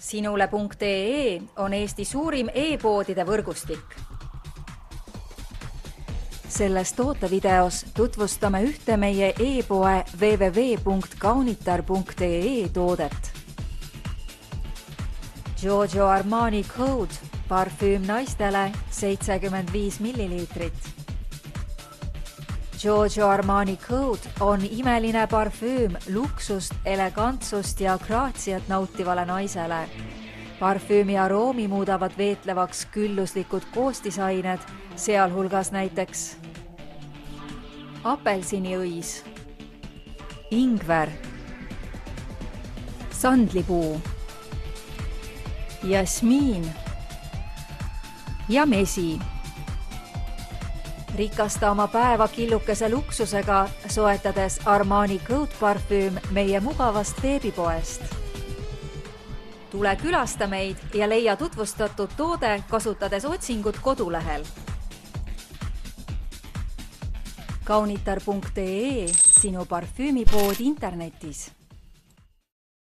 Sinule.ee on Eesti suurim e-poodide võrgustik. Selles tootevideos tutvustame ühte meie e-poe www.kaunitar.ee toodet. Giorgio Armani Code parfüüm naistele 75 milliliitrit. Giorgio Armani Code on imeline parfüüm luksust, elegantsust ja graatsiat nautivale naisele. Parfüümi aroomi muudavad veetlevaks külluslikud koostisained, sealhulgas näiteks apelsiniõis, ingver, sandlipuu, jasmiin ja mesi. Rikasta oma päeva killukese luksusega, soetades Armani Code parfüüm meie mugavast veebipoest. Tule külasta meid ja leia tutvustatud toode, kasutades otsingut kodulehel. Kaunitar.ee, sinu parfüümipood internetis.